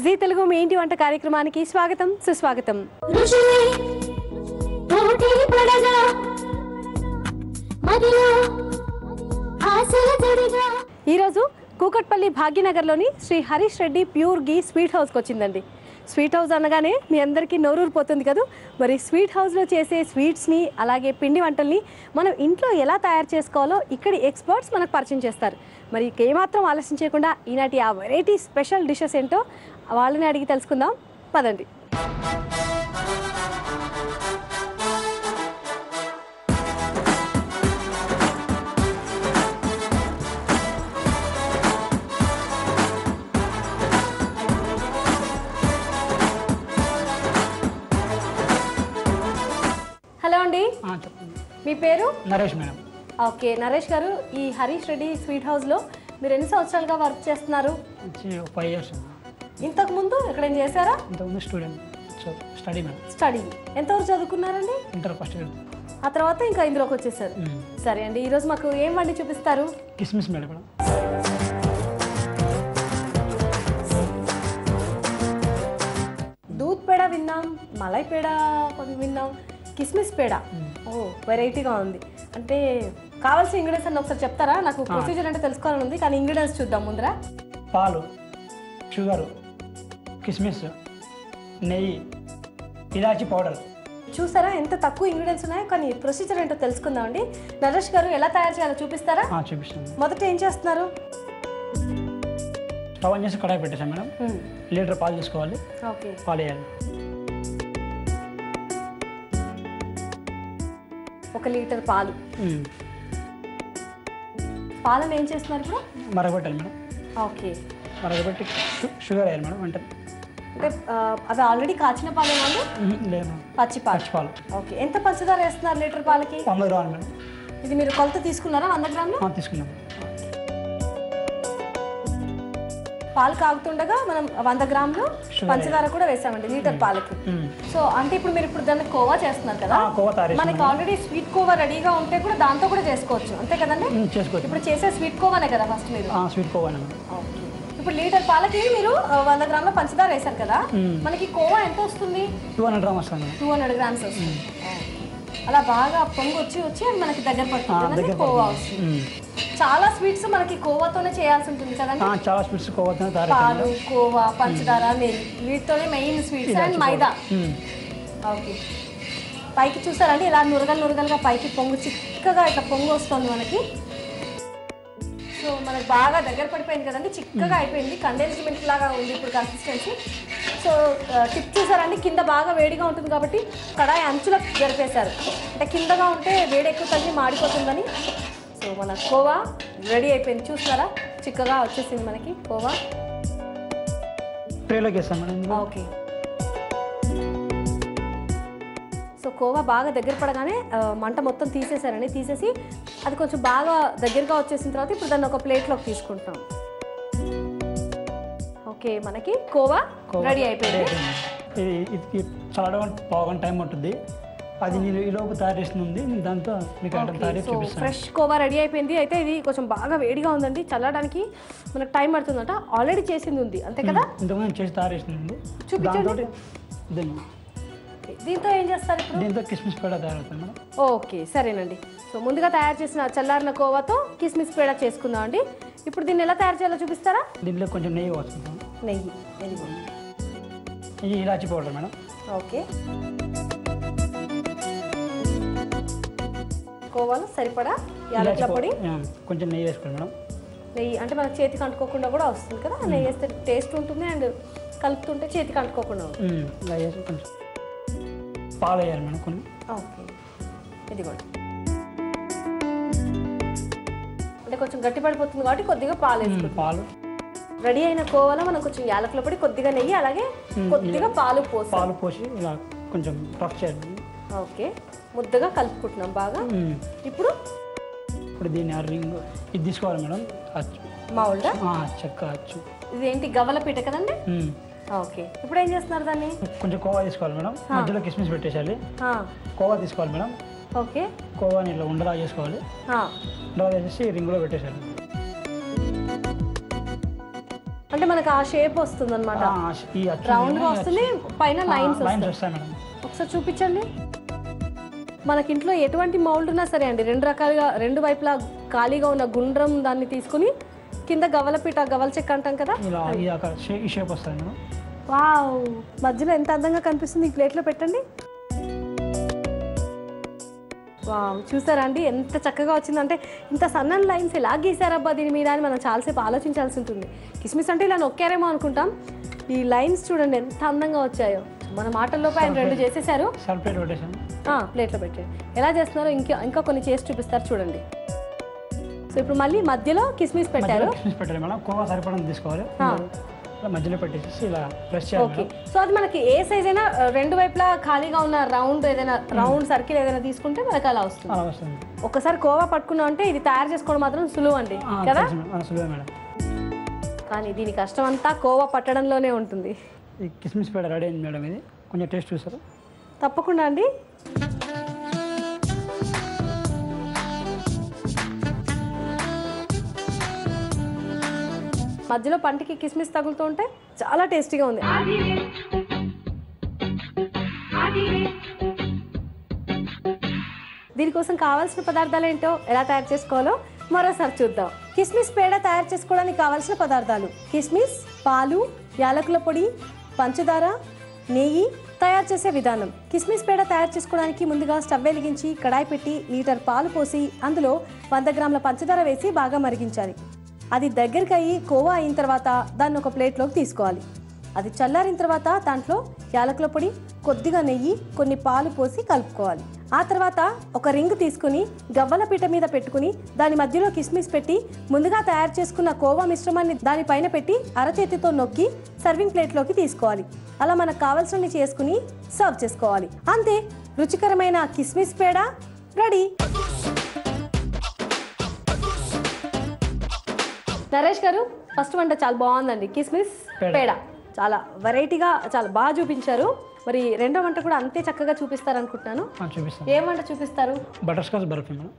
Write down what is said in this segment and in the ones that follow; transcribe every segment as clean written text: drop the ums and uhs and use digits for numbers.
G Telugu మీ ఇంటి వంట కార్యక్రమానికి స్వాగతం సుస్వాగతం. ఈరోజు కూకట్పల్లి భాగ్యనగర్లోని శ్రీ హరీష్ రెడ్డి ప్యూర్ ఘీ స్వీట్ హౌస్కి వచ్చిందండి. స్వీట్ హౌస్ అనగానే మీ అందరికీ నోరూరిపోతుంది కదా. మరి స్వీట్ హౌస్లో చేసే స్వీట్స్ని అలాగే పిండి వంటల్ని మనం ఇంట్లో ఎలా తయారు చేసుకోవాలో ఇక్కడి ఎక్స్పర్ట్స్ మనకు పరిచయం చేస్తారు. మరి ఏమాత్రం ఆలస్యం చేయకుండా ఈనాటి ఆ వెరైటీ స్పెషల్ డిషెస్ ఏంటో వాళ్ళని అడిగి తెలుసుకుందాం. పదండి. హలో అండి, మీ పేరు? నరేష్ మేడం. ఓకే నరేష్ గారు, ఈ హరీష్ రెడ్డి స్వీట్ హౌస్లో మీరు ఎన్ని సంవత్సరాలుగా వర్క్ చేస్తున్నారు? 5 years. ఇంతకు ముందు ఎక్కడైనా చేశారా? ఇంతకుముందు స్టూడెంట్, స్టడీ మేడం. స్టడీ ఎంతవరకు చదువుకున్నారండి? Inter first year. ఆ తర్వాత ఇంకా ఇందులోకి వచ్చేసారు. సరే అండి, ఈరోజు మాకు ఏం వండి చూపిస్తారు? కిస్మిస్ మేడం. దూద్ పేడ విన్నాం, మలై పేడ కొంచెం విన్నాం, కిస్మిస్ పేడ ఓ వెరైటీగా ఉంది. అంటే కావాల్సిన ఇంగ్రీడియంట్స్ అన్ని ఒకసారి చెప్తారా? నాకు ప్రొసీజర్ అంటే తెలుసుకోవాలని ఉంది, కానీ ఇంగ్రీడియంట్స్ చూద్దాం ముందర. పాలు, షుగరు, కిస్మిస్, నెయ్యి, ఇలాచి పౌడర్. చూసారా ఎంత తక్కువ ఇంగ్రీడియంట్స్ ఉన్నాయో, కానీ ప్రొసీజర్ ఏంటో తెలుసుకుందామండి. నరేష్ గారు ఎలా తయారు చేయాలో చూపిస్తారా? చూపిస్తాను. మొదట ఏం చేస్తున్నారు? స్టవ్ ఆన్ చేసి కడాయి పెట్టేసాం మేడం. లీటర్ పాలు తీసుకోవాలి. ఓకే, పాలు వేయాలి. 1 లీటర్ పాలు. పాలను ఏం చేస్తున్నారు ఇప్పుడు? మరగబెట్టాలి మేడం. ఓకే, మరగబెట్టి షుగర్ వేయాలి మేడం. అంటే అవి ఆల్రెడీ కాచిన పాలేనా అండి? లేదు, పచ్చి పాలు. ఓకే, ఎంత పంచదార వేస్తున్నారు లీటర్ పాలకి? 100 గ్రాములు మేడం. ఇది మీరు కొలత తీసుకున్నారా? 100 గ్రాములు తీసుకున్నాం. పాలు కాగుతుండగా మనం 100 గ్రాములు పంచదార కూడా వేసామండి లీటర్ పాలకి. సో అంటే ఇప్పుడు మీరు దాన్ని కోవా చేస్తున్నారు కదా, మనకి ఆల్రెడీ స్వీట్ కోవా రెడీగా ఉంటే కూడా దాంతో కూడా చేసుకోవచ్చు, అంతే కదండి? ఇప్పుడు చేసే స్వీట్ కోవానే కదా ఫస్ట్ మీరు? స్వీట్ కోవా. ఇప్పుడు లీటర్ పాలకి మీరు 100 గ్రాముల పంచదార వేసారు కదా, మనకి కోవా ఎంత వస్తుంది? 200 గ్రామ్స్ వస్తుంది. 200 గ్రామ్స్ వస్తుంది. అలా బాగా పొంగు వచ్చి మనకి దగ్గర పడుతుంది, కోవా వస్తుంది. చాలా స్వీట్స్ మనకి కోవాతోనే చేయాల్సి ఉంటుంది కదండి? చాలా స్వీట్స్ కోవాతోనే. పాలు, కోవా, పంచదార, నెయ్యి, వీటితోనే main sweets and maida. Okay, పైకి చూసారండి ఇలా నురగలుగా పైకి పొంగు చిక్కగా ఇట్లా పొంగు వస్తుంది మనకి. సో మనకు బాగా దగ్గర పడిపోయింది కదండి, చిక్కగా అయిపోయింది, కండెన్స్డ్ మిల్క్ లాగా ఉంది ఇప్పుడు కన్సిస్టెన్సీ. సో టిప్ చూసారండి, కింద బాగా వేడిగా ఉంటుంది కాబట్టి కడాయి అంచులకు జరిపేశారు, అంటే కిందగా ఉంటే వేడి ఎక్కువ తగ్గి మాడిపోతుందని. సో మన కోవా రెడీ అయిపోయింది, చూస్తారా చిక్కగా వచ్చేసింది మనకి కోవా. ఓకే, సో కోవా బాగా దగ్గర పడగానే మంట మొత్తం తీసేసారండి. తీసేసి అది కొంచెం బాగా దగ్గరగా వచ్చేసిన తర్వాత ఇప్పుడు దాన్ని ఒక ప్లేట్లోకి తీసుకుంటాం. ఓకే, మనకి కోవా రెడీ అయిపోయింది. ఇది చాలా పావుగంట టైం ఉంటుంది. అది నేను ఈలోపు తయారు చేస్తుంది, దాంతో మీకు తయారు చూపిస్తాను. ఫ్రెష్ కోవా రెడీ అయిపోయింది. అయితే ఇది కొంచెం బాగా వేడిగా ఉందండి, చల్లడానికి మనకు టైం పడుతుందంట. ఆల్రెడీ చేసింది ఉంది అంతే కదా? ఇంతకుముందు చేసి తయారు చేస్తుంది. చూపించండి. దీంతో ఏం చేస్తారు ఇప్పుడు? దీంతో కిస్మిస్ పేడ తయారవుతుంది మేడం. ఓకే, సరేనండి. సో ముందుగా తయారు చేసిన చల్లారిన కోవాతో కిస్మిస్ పేడ చేసుకుందాం అండి. ఇప్పుడు దీన్ని ఎలా తయారు చేయాలో చూపిస్తారా? దీంట్లో కొంచెం నెయ్యి వస్తుంది. నెయ్యి, ఇది ఇలాచి పౌడర్ మేడం. ఓకే, కోవాలో సరిపడా యాలకుల పొడి, కొంచెం నెయ్యి వేసుకోండి మేడం. నెయ్యి అంటే మనకు చేతికి అంటుకోకుండా కూడా వస్తుంది కదా, నెయ్యి వేస్తే టేస్ట్ ఉంటుంది అండ్ కలుపుతుంటే చేతికి అంటుకోకుండా ఉంటుంది. కొంచెం పాలు వేయాలి మేడం కొన్ని. ఓకే, ఇది కూడా అంటే కొంచెం గట్టి పడిపోతుంది కాబట్టి కొద్దిగా పాలు వేసుకుంటాం. పాలు రెడీ అయిన కోవాలో మనం కొంచెం యాలకుల పొడి, కొద్దిగా నెయ్యి, అలాగే కొద్దిగా పాలు పోసి ఇలా కొంచెం రఫ్ చేయాలి. ఓకే, ముద్దగా కలుపుకుంటున్నాం బాగా. ఇప్పుడు దీన్ని రింగ్ ఇది తీసుకోవాలి మేడం. మౌల్డా చెక్క అచ్చు. ఇదేంటి గవ్వల పీట కదండి? ఓకే, ఇప్పుడు ఏం చేస్తున్నారు దాన్ని? కొంచెం కోవా తీసుకోవాలి మేడం, మధ్యలో కిస్మిస్ పెట్టేసాలి. కోవా తీసుకోవాలి మేడం. ఓకే, కోవాని ఇలా ఉండలా చేసుకోవాలి. ఉండలా చేసేసి రింగ్లో పెట్టేసాలి. అంటే మనకు ఆ షేప్ వస్తుంది అనమాట, ఈ రౌండ్గా వస్తుంది, పైన లైన్స్ వస్తాయి మేడం. ఒకసారి చూపించండి. మనకి ఇంట్లో ఎటువంటి మౌల్డ్ ఉన్నా సరే అండి, రెండు రకాలుగా రెండు వైపులా ఖాళీగా ఉన్న గుండ్రం దాన్ని తీసుకుని కింద గవలపీట గవల చెక్క అంటాం కదా, ఈ షేప్ వస్తుంది మేడం. వావ్, మధ్యలో ఎంత అందంగా కనిపిస్తుంది. ఈ ప్లేట్లో పెట్టండి. వావ్, చూసారా అండి ఎంత చక్కగా వచ్చిందంటే. ఇంత సన్నని లైన్స్ ఎలా గీసారబ్బా దీని మీద అని మనం చాలాసేపు ఆలోచించాల్సి ఉంటుంది. కిస్మిస్ అంటే ఇలా నొక్కారేమో అనుకుంటాం, ఈ లైన్స్ చూడండి ఎంత అందంగా వచ్చాయో. మన మాటల్లో ఆయన రెండు చేసేసారు. ప్లేట్లో పెట్టండి. ఎలా చేస్తున్నారో ఇంకా కొన్ని చేసి చూపిస్తారు చూడండి. సో ఇప్పుడు మళ్ళీ మధ్యలో కిస్మిస్ పెట్టారు. మేడం కోవా సరిపడం తీసుకోవాలి, మధ్యలో పెట్టేసి ఇలా ప్రెస్ చేయాలి. ఓకే, సో అది మనకి ఏ సైజ్ అయినా రెండు వైపులా ఖాళీగా ఉన్న రౌండ్ ఏదైనా రౌండ్ సర్కిల్ ఏదైనా తీసుకుంటే మనకి అలా వస్తుంది. ఒకసారి కోవా పట్టుకున్నాం అంటే ఇది తయారు చేసుకోవడం మాత్రం సులువు అండి కదా. సులువే మేడం, కానీ దీని కష్టం అంతా కోవా పట్టడంలోనే ఉంటుంది. ఈ కిస్మిస్ పేడ రెడీ అయింది మేడం. ఇది కొంచెం టేస్ట్ చూసారు? తప్పకుండా అండి. మధ్యలో పంటికి కిస్మిస్ తగులుతూ ఉంటే చాలా టేస్టీగా ఉంది. దీనికోసం కావాల్సిన పదార్థాలు ఏంటో ఎలా తయారు చేసుకోవాలో మరోసారి చూద్దాం. కిస్మిస్ పేడ తయారు చేసుకోవడానికి కావాల్సిన పదార్థాలు: కిస్మిస్, పాలు, యాలకుల పొడి, పంచదార, నెయ్యి. తయారు చేసే విధానం: కిస్మిస్ పేడ తయారు చేసుకోవడానికి ముందుగా స్టవ్ వెలిగించి కడాయి పెట్టి లీటర్ పాలు పోసి అందులో 100 గ్రాముల పంచదార వేసి బాగా మరిగించాలి. అది దగ్గరికి అయ్యి కోవా అయిన తర్వాత దాన్ని ఒక ప్లేట్లోకి తీసుకోవాలి. అది చల్లారిన తర్వాత దాంట్లో యాలకుల పొడి, కొద్దిగా నెయ్యి, కొన్ని పాలు పోసి కలుపుకోవాలి. ఆ తర్వాత ఒక రింగ్ తీసుకుని గవ్వల పీట మీద పెట్టుకుని దాని మధ్యలో కిస్మిస్ పెట్టి ముందుగా తయారు చేసుకున్న కోవా మిశ్రమాన్ని దానిపైన పెట్టి అరచేతితో నొక్కి సర్వింగ్ ప్లేట్లోకి తీసుకోవాలి. అలా మనకు కావాల్సినవి చేసుకుని సర్వ్ చేసుకోవాలి. అంతే, రుచికరమైన కిస్మిస్ పేడ రెడీ. నరేష్ గారు, ఫస్ట్ వంట చాలా బాగుందండి, కిస్మిస్ పేడ చాలా వెరైటీగా చాలా బాగా చూపించారు. మరి రెండో వంట కూడా అంతే చక్కగా చూపిస్తారు అనుకుంటున్నాను. ఏం వంట చూపిస్తారు? Butter scotch barfi madam.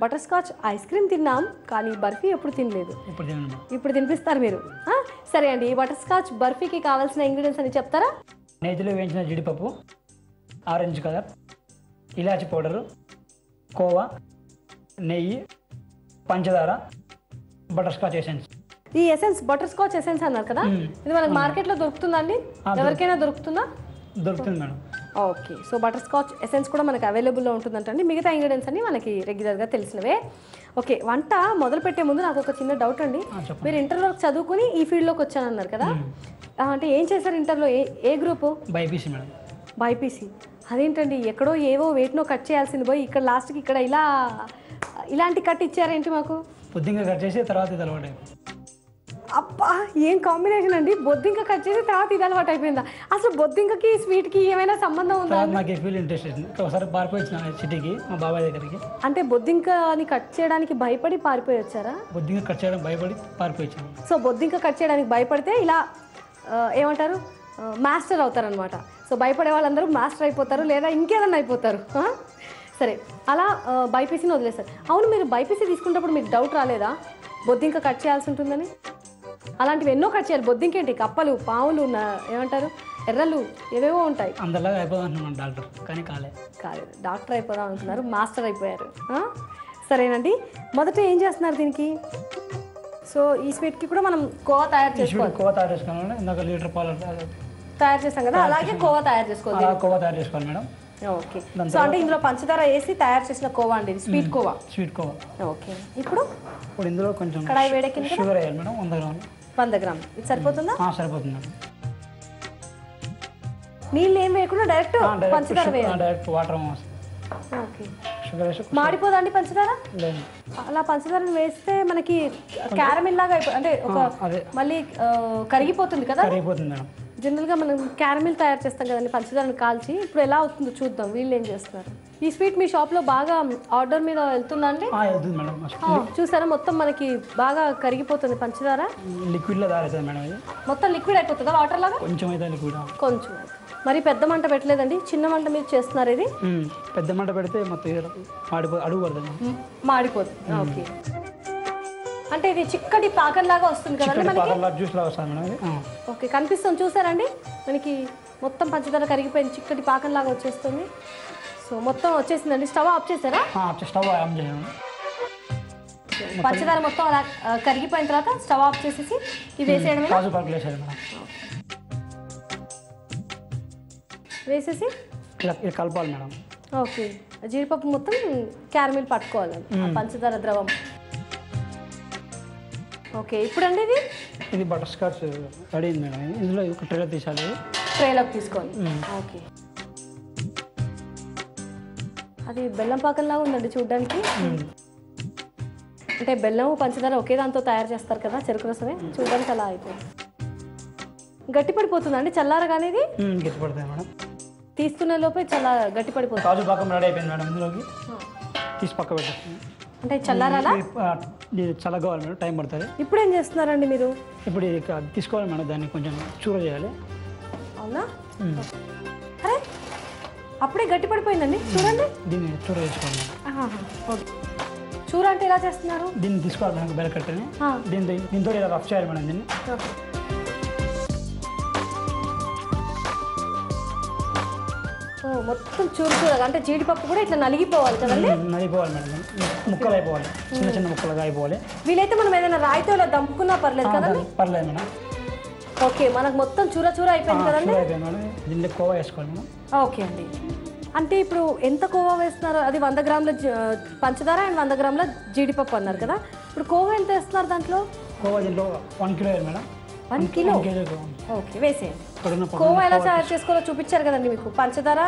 Butter scotch ice cream తిన్నాం, కానీ బర్ఫీ ఎప్పుడు తినలేదు. ఇప్పుడు తినిపిస్తారు మీరు. సరే అండి, ఈ బటర్ స్కాచ్ బర్ఫీకి కావాల్సిన ఇంగ్రీడియంట్స్ అని చెప్తారా? నేతిలో వేయించిన జీడిపప్పు, ఆరెంజ్ కలర్, ఇలాచి పౌడరు, కోవా, నెయ్యి, పంచదార, బటర్ స్కాచ్ ఎసెన్స్. ఈ ఎసెన్స్ బటర్ స్కాచ్ ఎసెన్స్ అన్నారు కదా, ఇది మనకు మార్కెట్లో దొరుకుతుందా అండి? ఎవరికైనా దొరుకుతుందా? దొరుకుతుంది madam. Okay, so butter scotch essence కూడా మనకి అవైలబుల్లో ఉంటుందంటండి. మిగతా ఇంగ్రీడియంట్స్ అన్ని మనకి రెగ్యులర్గా తెలిసినవే. ఓకే, వంట మొదలు పెట్టే ముందు నాకు ఒక చిన్న డౌట్ అండి. మీరు ఇంటర్లో చదువుకుని ఈ ఫీల్డ్లోకి వచ్చానన్నారు కదా, అంటే ఏం చేశారు ఇంటర్లో? ఏ గ్రూపు? BiPC madam. బైపీసీ. అదేంటండి, ఎక్కడో ఏవో వేటినో కట్ చేయాల్సింది పోయి ఇక్కడ లాస్ట్కి ఇక్కడ ఇలాంటి కట్ ఇచ్చారేంటి మాకు? బొద్దింక కట్ చేసి తర్వాత ఇది అలవాటు అయిపోయింది. అబ్బా, ఏం కాంబినేషన్ అండి! బొద్దింక కట్ చేసి తర్వాత ఇది అలవాటు అయిపోయిందా? అసలు బొద్దింకకి స్వీట్కి ఏమైనా సంబంధం ఉందా? నాకు ఫీల్ ఇంట్రెస్ట్ ఒకసారి పారిపోయి వచ్చిన సిటీకి మా బాబాయ్ దగ్గరికి. అంటే బొద్దింకని కట్ చేయడానికి భయపడి పారిపోయి వచ్చారా? బొద్దింక కట్ చేయడం భయపడి పారిపోయి వచ్చాను. సో బొద్దింక కట్ చేయడానికి భయపడితే ఇలా ఏమంటారు, మాస్టర్ అవుతారనమాట. సో భయపడే వాళ్ళందరూ మాస్టర్ అయిపోతారు, లేదా ఇంకేదన్నా అయిపోతారు. సరే, అలా బైపీసీని వదిలేస్తారు. అవును, మీరు బైపీసీ తీసుకున్నప్పుడు మీకు డౌట్ రాలేదా బొద్దింక కట్ చేయాల్సి ఉంటుందని? అలాంటివి ఎన్నో కట్ చేయాలి. బొద్దింక ఏంటి, కప్పలు, పావులు, ఏమంటారు, ఎర్రలు, ఏవేవో ఉంటాయి. అందరిలాగా అయిపోదాం అనుకున్నాను డాక్టర్, కానీ కాలేదు. డాక్టర్ అయిపోదాం అనుకున్నారు, మాస్టర్ అయిపోయారు. సరేనండి, మొదట ఏం చేస్తున్నారు దీనికి? సో ఈ స్వీట్కి కూడా మనం కోవా తయారు చేసుకోవాలి. కోవా తయారు చేసుకోవాలి. ఇందాక లీటర్ పాలు తయారు చేస్తాం కదా, అలాగే కోవా తయారు చేసుకోవాలి. కోవా తయారు చేసుకోవాలి మేడం. ఓకే, సో అంటే ఇందులో పంచదార వేసి తయారు చేసిన కోవా అండి, sweet khoa. Sweet khoa. Okay, ఇప్పుడు ఇందులో కొంచెం కడాయి వేడెక్కింది, షుగర్ వేయాలి మేడం. 100 గ్రాములు. 100 గ్రాములు. ఇది సరిపోతుందా? సరిపోతుంది మేడం. నీళ్ళు ఏం వేయకుండా డైరెక్ట్ పంచదార వేయాలి. Direct water. ఓకే, మాడిపోదా అండి పంచదార? అలా పంచదారను వేస్తే మనకి క్యారమిల్ లాగా అంటే ఒక మళ్ళీ కరిగిపోతుంది కదా. జనరల్గా మనం క్యారమిల్ తయారు చేస్తాం కదండి పంచదారను కాల్చి. ఇప్పుడు ఎలా అవుతుందో చూద్దాం, వీళ్ళు ఏం చేస్తున్నారు. ఈ స్వీట్ మీ షాప్లో బాగా ఆర్డర్ మీద వెళ్తుందా అండి? చూసారా, మొత్తం మనకి బాగా కరిగిపోతుంది పంచదార. లిక్విడ్లో తయారు మేడం. ఇది మొత్తం లిక్విడ్ అయిపోతుందా వాటర్ లాగా? కొంచెం అయితే లిక్విడ్. కొంచెం. మరి పెద్ద మంట పెట్టలేదండి, చిన్న మంట మీద చేస్తున్నారు ఇది? పెద్ద మంట పెడితే మొత్తం అడుగు పడుతుంది, మాడిపోతుంది. ఓకే, అంటే ఇది చిక్కటి పాకంలాగా వస్తుంది కదండి మనకి, జ్యూస్ లాగా వస్తుంది మేడం. ఓకే, కనిపిస్తుంది చూసారండి మనకి, మొత్తం పంచదార కరిగిపోయింది, చిక్కటి పాకంలాగా వచ్చేస్తుంది. సో మొత్తం వచ్చేసిందండి. స్టవ్ ఆఫ్ చేశారా? స్టవ్ ఆఫ్ చేయండి. పంచదార మొత్తం అలా కరిగిపోయిన తర్వాత స్టవ్ ఆఫ్ చేసేసి ఇది వేసేయడం, వేసేసి కలపాలి మేడం. ఓకే, జీడిపప్పు మొత్తం క్యారమిల్ పట్టుకోవాలి, పంచదార ద్రవం. ఓకే, ఇప్పుడు అండి ఇది బటర్ స్కాచ్ రెడీ అయింది మేడం. ఇందులో ఒక ట్రేలో తీసాలి, ట్రేలోకి తీసుకోవాలి. ఓకే, అది బెల్లం పాకంలాగా ఉందండి చూడ్డానికి. అంటే బెల్లం పంచదార ఒకే దాంతో తయారు చేస్తారు కదా, చెరుకు రసమే, చూడడానికి అలా అయిపోయింది. గట్టి పడిపోతుంది అండి చల్లారగానే ఇది? గట్టి పడుతుంది మేడం. తీస్తున్న లోపే చాలా గట్టి పడిపోతుంది. కాజు పాకం రెడీ అయిపోయింది మేడం. ఇందులోకి తీసి పక్క పెట్టేస్తుంది. అంటే చల్లారాలా? చల్లగవాలి మేడం, టైం పడుతుంది. ఇప్పుడు ఏం చేస్తున్నారండి మీరు? ఇప్పుడు తీసుకోవాలి మేడం, దాన్ని కొంచెం చూర చేయాలి. అవునా? అరే అప్పుడే గట్టి పడిపోయిందండి చూడండి. దీన్ని చూర చేసుకోవాలి మేడం. ఓకే, చూర అంటే ఎలా చేస్తున్నారు? దీన్ని తీసుకోవాలి మేడం, బెల్ల కట్టని దీంతో ఇలా రఫ్ చేయాలి మేడం. దీన్ని మొత్తం చూరుగా, అంటే జీడిపప్పు కూడా ఇట్లా నలిగిపోవాలి కదండి? నలిగిపోవాలి మేడం, ముక్కలు అయిపోవాలి, చిన్న చిన్న ముక్కలుగా అయిపోవాలి. వీలైతే మనం ఏదైనా రాయితో ఇలా దంపుకున్నా పర్లేదు కదండి? పర్లేదు మేడం. ఓకే, మనకు మొత్తం చూర అయిపోయింది కదండి. దీంట్లో కోవా వేసుకోవాలి మేడం. ఓకే అండి, అంటే ఇప్పుడు ఎంత కోవా వేస్తున్నారు? అది 100 గ్రాముల పంచదార అండ్ 100 గ్రాముల జీడిపప్పు అన్నారు కదా, ఇప్పుడు కోవా ఎంత వేస్తున్నారు దాంట్లో? కోవా దీంట్లో 1 కిలో మేడం. 1 కిలో? ఓకే, వేసేయండి. కోవా ఎలా తయారు చేసుకోవాలో చూపించారు కదండి మీకు, పంచదార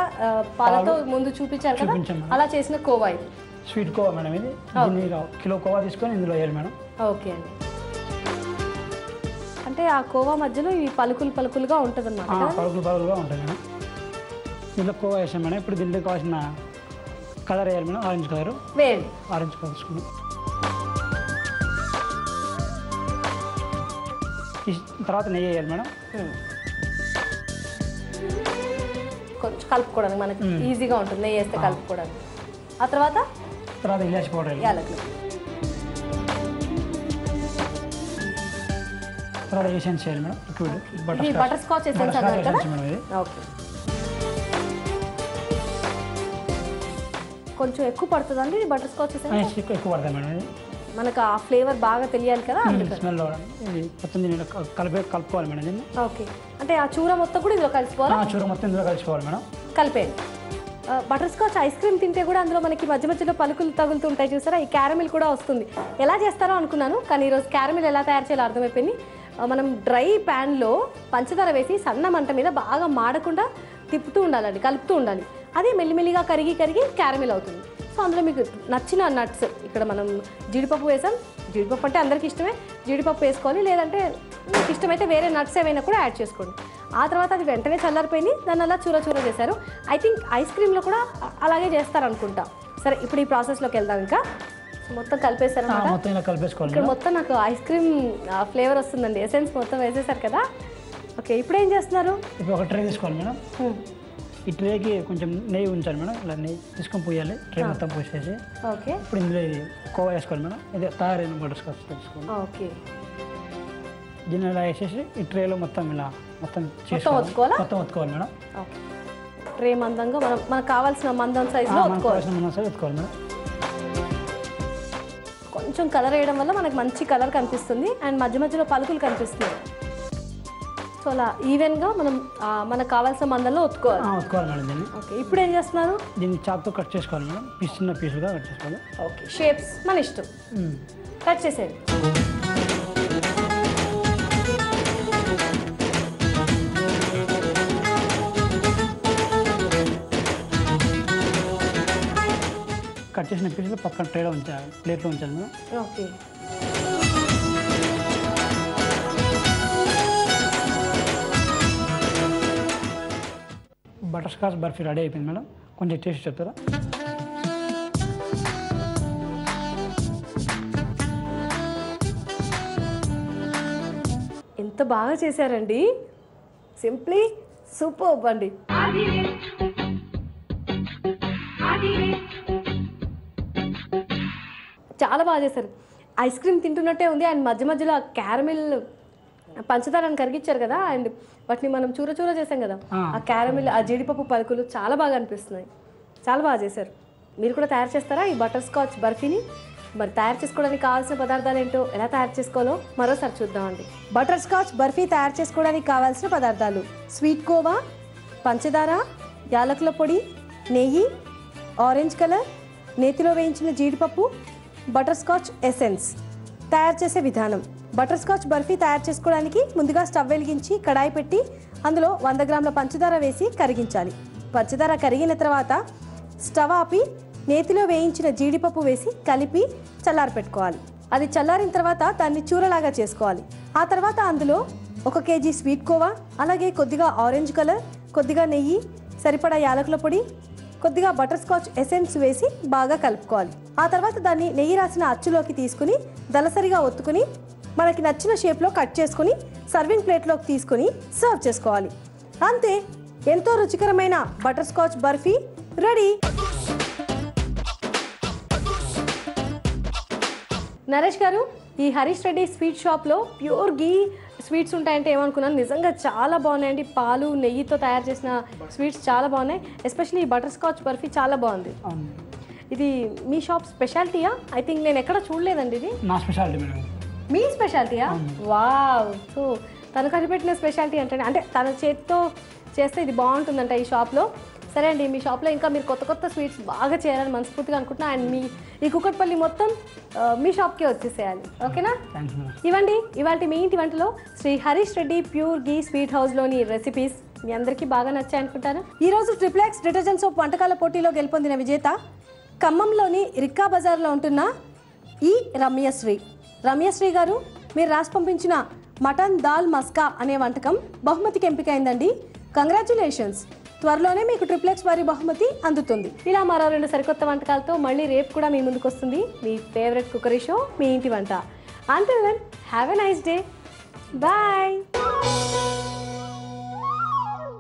పాలతో ముందు చూపించారు కదా, అలా చేసిన కోవా ఇది. స్వీట్ కోవా మేడం ఇది. కిలో కోవా తీసుకొని ఇందులో వేయాలి మేడం. ఓకే అండి, అంటే ఆ కోవా మధ్యలో ఇవి పలుకులుగా ఉంటుంది అన్నమాట. పలుకులుగా ఉంటుంది మేడం. దీంట్లో కోవా వేసాం మేడం. ఇప్పుడు దీంట్లో కావాల్సిన కలర్ వేయాలి మేడం, ఆరెంజ్ కలర్ వేయండి. ఆరెంజ్ కలర్ తీసుకున్నాం. తర్వాత నెయ్యి వేయాలి మేడం. కొంచెం కలుపుకోవడానికి మనకి ఈజీగా ఉంటుంది, నెయ్యి వేస్తే కలుపుకోవడానికి. ఆ తర్వాత ఇలాచి పౌడర్, యాలకులు, తర్వాత ఎసెన్స్ చేయాలి మేడం. బటర్ స్కాచ్ ఎసెన్స్ అన్నారు కదా. ఓకే, కొంచెం ఎక్కువ పడుతుందండి బటర్ స్కాచ్ ఎసెన్స్? ఎక్కువ పడుతుంది మేడం. ఇది మనకు ఆ ఫ్లేవర్ బాగా తెలియాలి కదా, స్మెల్ మొత్తం కలుపుకోవాలి మేడం దీన్ని. ఓకే, అంటే ఆ చూర మొత్తం కూడా ఇందులో కలిసిపోవాలి? చూర మొత్తం ఇందులో కలిసిపోవాలి మేడం. కలిపేయండి. బటర్ స్కాచ్ ఐస్ క్రీమ్ తింటే కూడా అందులో మనకి మధ్య మధ్యలో పలుకులు తగులుతుంటాయి చూసారా, ఈ క్యారమిల్ కూడా వస్తుంది. ఎలా చేస్తారో అనుకున్నాను, కానీ ఈరోజు క్యారమిల్ ఎలా తయారు చేయాలో అర్థమైపోయింది. మనం డ్రై ప్యాన్లో పంచదార వేసి సన్న మంట మీద బాగా మాడకుండా తిప్పుతూ ఉండాలండి, కలుపుతూ ఉండాలి. అది మెల్లిమెల్లిగా కరిగి క్యారమిల్ అవుతుంది. సో అందులో మీకు నచ్చిన నట్స్, ఇక్కడ మనం జీడిపప్పు వేసాం, జీడిపప్పు అంటే అందరికీ ఇష్టమే, జీడిపప్పు వేసుకోవాలి, లేదంటే మీకు ఇష్టమైతే వేరే నట్స్ ఏమైనా కూడా యాడ్ చేసుకోండి. ఆ తర్వాత అది వెంటనే చల్లారిపోయింది, దాన్ని అలా చూర చేశారు. ఐ థింక్ ఐస్ క్రీమ్లో కూడా అలాగే చేస్తారనుకుంటా. సరే, ఇప్పుడు ఈ ప్రాసెస్లోకి వెళ్దాం. ఇంకా మొత్తం కలిపేశారు కలిపేసుకోవాలి. ఇక్కడ మొత్తం నాకు ఐస్ క్రీమ్ ఫ్లేవర్ వస్తుందండి, ఎసెన్స్ మొత్తం వేసేసారు కదా. ఓకే, ఇప్పుడు ఏం చేస్తున్నారు? ఇప్పుడు ఒక ట్రే తీసుకోవాలి మేడం. ఈ ట్రేకి కొంచెం నెయ్యి ఉంచాలి మేడం. ఇలా నెయ్యి తీసుకొని పోయాలి, ట్రే మొత్తం పోసేసి. ఓకే, ఇప్పుడు ఇందులో ఇది కోవా వేసుకోవాలి మేడం. ఇది తయారైన బటర్ స్కాచ్ తీసుకోవాలి. ఓకే, దీన్ని ఇలా వేసేసి ఈ ట్రేలో మొత్తం ఇలా మొత్తం ఒత్తుకోవాలి మేడం. ఓకే, ట్రే మందంగా మనకు కావాల్సిన మందం సైజులో ఒత్తుకోవాలి మేడం. కొంచెం కలర్ వేయడం వల్ల మనకు మంచి కలర్ కనిపిస్తుంది అండ్ మధ్య మధ్యలో పలుకులు కనిపిస్తుంది. సో అలా ఈవెన్గా మనం మనకు కావాల్సిన మందంలో ఒత్తుకోవాలి మేడం దీన్ని. ఓకే, ఇప్పుడు ఏం చేస్తున్నారు? దీన్ని చాక్తో కట్ చేసుకోవాలి మేడం, చిన్న పీసులుగా కట్ చేసుకోవాలి. ఓకే, షేప్స్ మన ఇష్టం, కట్ చేసేయండి. కట్ చేసిన పీసులు పక్కన ట్రేలో ఉంచాలి, ప్లేట్లో ఉంచాలి madam. Okay, butter scotch barfi ready అయిపోయింది మేడం. కొంచెం టేస్ట్ చెప్తారా? ఎంత బాగా చేశారండి, సింప్లీ సూపర్ అండి. చాలా బాగా చేశారు. ఐస్ క్రీమ్ తింటున్నట్టే ఉంది. అండ్ మధ్య మధ్యలో క్యారమిల్ పంచదారని కరిగించారు కదా, అండ్ వాటిని మనం చూర చూర చేసాం కదా, ఆ క్యారమిల్, ఆ జీడిపప్పు పలుకులు చాలా బాగా అనిపిస్తున్నాయి. చాలా బాగా చేశారు. మీరు కూడా తయారు చేస్తారా ఈ బటర్ స్కాచ్ బర్ఫీని? మరి తయారు చేసుకోవడానికి కావాల్సిన పదార్థాలు ఏంటో, ఎలా తయారు చేసుకోవాలో మరోసారి చూద్దామండి. బటర్ స్కాచ్ బర్ఫీ తయారు చేసుకోవడానికి కావాల్సిన పదార్థాలు: స్వీట్ కోవా, పంచదార, యాలకుల పొడి, నెయ్యి, ఆరెంజ్ కలర్, నేతిలో వేయించిన జీడిపప్పు, బటర్ స్కాచ్ ఎసెన్స్. తయారు చేసే విధానం: బటర్ స్కాచ్ బర్ఫీ తయారు చేసుకోవడానికి ముందుగా స్టవ్ వెలిగించి కడాయి పెట్టి అందులో 100 గ్రాముల పంచదార వేసి కరిగించాలి. పంచదార కరిగిన తర్వాత స్టవ్ ఆపి నేతిలో వేయించిన జీడిపప్పు వేసి కలిపి చల్లారి పెట్టుకోవాలి. అది చల్లారిన తర్వాత దాన్ని చూరలాగా చేసుకోవాలి. ఆ తర్వాత అందులో 1 కేజీ స్వీట్ కోవా, అలాగే కొద్దిగా ఆరెంజ్ కలర్, కొద్దిగా నెయ్యి, సరిపడా యాలకుల పొడి, కొద్దిగా బటర్ స్కాచ్ ఎసెన్స్ వేసి బాగా కలుపుకోవాలి. ఆ తర్వాత దాన్ని నెయ్యి రాసిన అచ్చులోకి తీసుకుని దలసరిగా ఒత్తుకుని మనకి నచ్చిన షేప్లో కట్ చేసుకుని సర్వింగ్ ప్లేట్లోకి తీసుకుని సర్వ్ చేసుకోవాలి. అంతే, ఎంతో రుచికరమైన butter scotch barfi ready. Naresh గారు, ఈ హరీష్ రెడ్డి స్వీట్ షాప్లో ప్యూర్ గీ స్వీట్స్ ఉంటాయంటే ఏమనుకున్నాను, నిజంగా చాలా బాగున్నాయండి. పాలు నెయ్యితో తయారు చేసిన స్వీట్స్ చాలా బాగున్నాయి. ఎస్పెషల్లీ ఈ బటర్ స్కాచ్ బర్ఫీ చాలా బాగుంది. ఇది మీ షాప్ స్పెషాలిటీయా? ఐ థింక్ నేను ఎక్కడ చూడలేదండి. ఇది నా స్పెషాలిటీ మేడం. మీ స్పెషాలిటీయా? వావ్. సో తను కనిపెట్టిన స్పెషాలిటీ అంటే తన చేతితో చేస్తే ఇది బాగుంటుందంట ఈ షాప్లో. సరే అండి, మీ షాప్లో ఇంకా మీరు కొత్త కొత్త స్వీట్స్ బాగా చేయాలని మనస్ఫూర్తిగా అనుకుంటున్నా. అండ్ ఈ కుకట్పల్లి మొత్తం మీ షాప్కే వచ్చేసేయాలి. ఓకేనా? ఇవ్వండి ఇవాళ మీ ఇంటి వంటలో శ్రీ హరీష్ రెడ్డి ప్యూర్ గీ స్వీట్ హౌస్లోని రెసిపీస్ మీ అందరికీ బాగా నచ్చాయి అనుకుంటాను. ఈరోజు ట్రిప్లెక్స్ డిటర్జెంట్ సోప్ వంటకాల పోటీలో గెలుపొందిన విజేత ఖమ్మంలోని రిక్కా బజార్లో ఉంటున్న ఈ రమ్యశ్రీ గారు, మీరు రాసి పంపించిన మటన్ దాల్ మస్కా అనే వంటకం బహుమతికి ఎంపికైందండి. కంగ్రాచులేషన్స్. త్వరలోనే మీకు ట్రిప్లెక్స్ వారి బహుమతి అందుతుంది. ఇలా మరో 2 సరికొత్త వంటకాలతో మళ్ళీ రేపు కూడా మీ ముందుకు వస్తుంది మీ ఫేవరెట్ కుకరీ షో, మీ ఇంటి వంట. Until then, have a nice day. Bye.